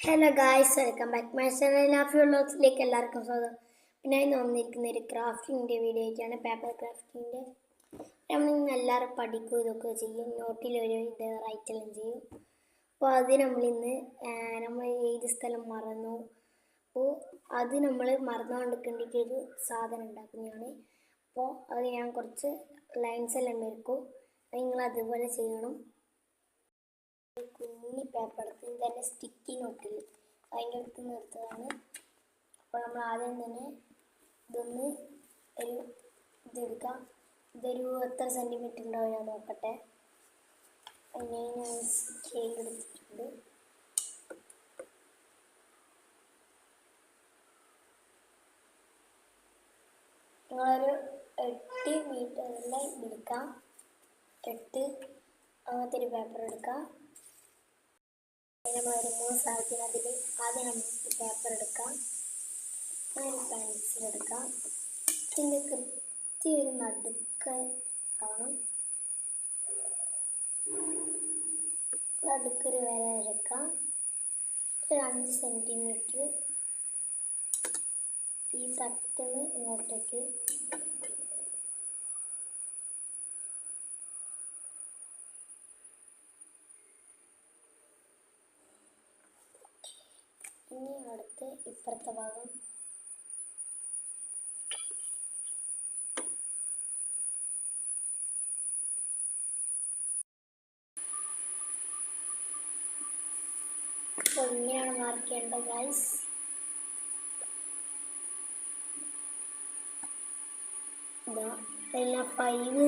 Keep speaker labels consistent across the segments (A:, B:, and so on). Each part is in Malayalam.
A: Hello guys, welcome back my channel വ്ളോഗ്സിലേക്ക് എല്ലാവർക്കും സ്വാഗതം. പിന്നെ ഇന്ന് വന്നിരിക്കുന്ന ഒരു ക്രാഫ്റ്റിൻ്റെ വീഡിയോ ആയിട്ടാണ്. പേപ്പർ ക്രാഫ്റ്റിൻ്റെ നമ്മളിന്ന് എല്ലാവരും പഠിക്കും, ഇതൊക്കെ ചെയ്യും, നോട്ടിലൊരു ഇത് റൈറ്റെല്ലാം ചെയ്യും. അപ്പോൾ അത് നമ്മളിന്ന് നമ്മൾ ഏത് സ്ഥലം മറന്നു, അപ്പോൾ അത് നമ്മൾ മറന്നുകൊണ്ടിരിക്കേണ്ടിട്ടൊരു സാധനം ഉണ്ടാക്കുന്നതാണ്. അപ്പോൾ അത് ഞാൻ കുറച്ച് ലൈൻസ് എല്ലാം വരക്കും, നിങ്ങൾ അതുപോലെ ചെയ്യണം. കുഞ്ഞി പേപ്പർ എടുത്ത് തന്നെ സ്റ്റിക്കി നോട്ടിൽ അതിൻ്റെ അടുത്ത് നിർത്തതാണ്. അപ്പോൾ നമ്മൾ ആദ്യം തന്നെ ഇതൊന്ന് ഒരു ഇതെടുക്കാം. ഇതൊരു എത്ര സെൻറ്റിമീറ്റർ ഉണ്ടാവും ഞാൻ നോക്കട്ടെ. അങ്ങനെ ഞാൻ സ്കെയിൽ എടുത്തിട്ടുണ്ട്. നിങ്ങളൊരു 8 മീറ്ററിലെ എടുക്കാം. 8 അങ്ങനത്തെ ഒരു പേപ്പർ എടുക്കാം. നമ്മൾ ഒരു 3 സ്ഥലത്തിന് അതിൽ ആദ്യം നമുക്ക് പേപ്പർ എടുക്കാം, ഒരു പെൻസിൽ എടുക്കാം. ഇതിൻ്റെ കൃത്യം ഒരു നടുക്ക് കാണും. നടുക്കൊരു വര വരക്കാം. ഒരു 5 സെൻറ്റിമീറ്റർ ഈ തട്ടിന് ഇങ്ങോട്ടേക്ക് ഇനി അടുത്ത് ഇപ്പുറത്തെ ഭാഗം ഇങ്ങനെയാണ് മാർക്ക് ചെയ്യേണ്ടത് ഗൈസ്. എല്ലാം 5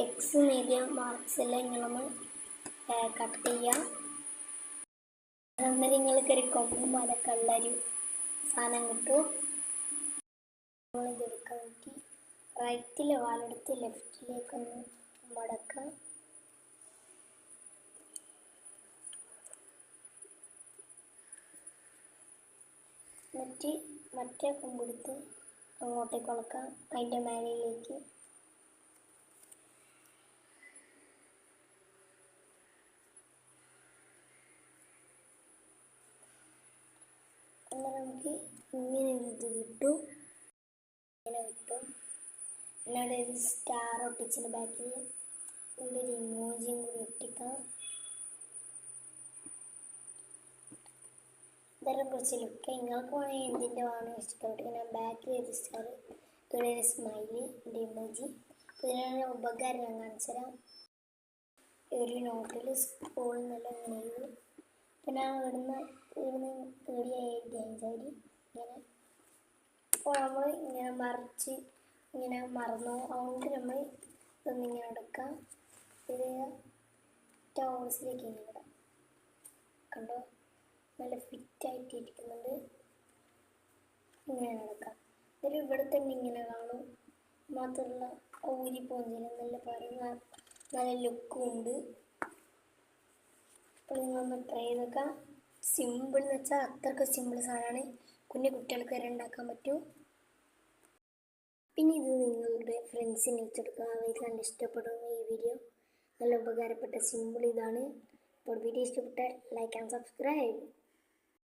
A: എക്സ് മീഡിയം മാർക്സ് എല്ലാം നിങ്ങളൊന്ന് കട്ട് ചെയ്യാം. അന്നേരം നിങ്ങൾക്ക് ഒരു കൊമ്പും മലക്കുള്ളൊരു സാധനം കിട്ടും. നമ്മളിതെടുക്കാൻ നോക്കി റൈറ്റിലെ വാലെടുത്ത് ലെഫ്റ്റിലേക്കൊന്ന് മടക്കാം. എന്നിട്ട് മറ്റേ കൊമ്പെടുത്ത് അങ്ങോട്ടേക്ക് വളക്കാം, അതിൻ്റെ മേലയിലേക്ക്. എന്നാൽ നമുക്ക് ഇങ്ങനെ ഒരു ഇത് കിട്ടും, ഇങ്ങനെ കിട്ടും. എന്നോട് ഒരു സ്റ്റാർ ഒട്ടിച്ചതിൻ്റെ ബാക്കിൽ ഇവിടെ ഒരു ഇമോജിയും കൂടി ഒട്ടിക്കാം. ഇതെല്ലാം കുറച്ച് ലുക്ക് നിങ്ങൾക്ക് വേണമെങ്കിൽ എന്തിൻ്റെ വേണമെങ്കിൽ ഇഷ്ടപ്പെട്ടു. ഞാൻ ബാക്കിൽ ഒരു സ്റ്റാർ, ഇവിടെ ഒരു സ്മൈലി, എൻ്റെ ഇമോജി. ഇതിനുള്ള ഉപകാരം ഞാൻ കാണിച്ചു തരാം. ഒരു നോട്ടിൽ സ്കൂളിൽ നിന്നെല്ലാം ഇങ്ങനെ എഴുതും. അപ്പം ഞാൻ ഇവിടുന്ന് എഴുതിയായി ഇങ്ങനെ. അപ്പോൾ നമ്മൾ ഇങ്ങനെ മറിച്ച് ഇങ്ങനെ മറന്നു, അതുകൊണ്ട് നമ്മൾ ഇതൊന്നിങ്ങനെ എടുക്കാം. ഇത് ടോൾസിലേക്ക് ഇങ്ങനെ ഇടാം. കണ്ടോ, നല്ല ഫിറ്റായിട്ട് ഇരിക്കുന്നുണ്ട്. ഇങ്ങനെ എടുക്കാം. ഇതൊരു ഇവിടെ തന്നെ ഇങ്ങനെ കാണും. മാത്രമല്ല ഊരിപ്പോഞ്ചില്ല, നല്ല പറയുന്ന നല്ല ലുക്കും ഉണ്ട്. അപ്പോൾ നിങ്ങളൊന്ന് ട്രൈ ചെയ്ത് നോക്കാം. സിമ്പിൾ എന്ന് വെച്ചാൽ അത്രയ്ക്ക് സിമ്പിൾ സാധനമാണ്, കുഞ്ഞു കുട്ടികൾക്ക് വരെ ഉണ്ടാക്കാൻ പറ്റും. പിന്നെ ഇത് നിങ്ങളുടെ ഫ്രണ്ട്സിന് ഇട്ടെടുക്കുക, അവർക്ക് നല്ല ഇഷ്ടപ്പെടും. ഈ വീഡിയോ നല്ല ഉപകാരപ്പെട്ട സിമ്പിൾ ഇതാണ്. അപ്പോൾ വീഡിയോ ഇഷ്ടപ്പെട്ടാൽ ലൈക്ക് ആൻഡ് സബ്സ്ക്രൈബ്.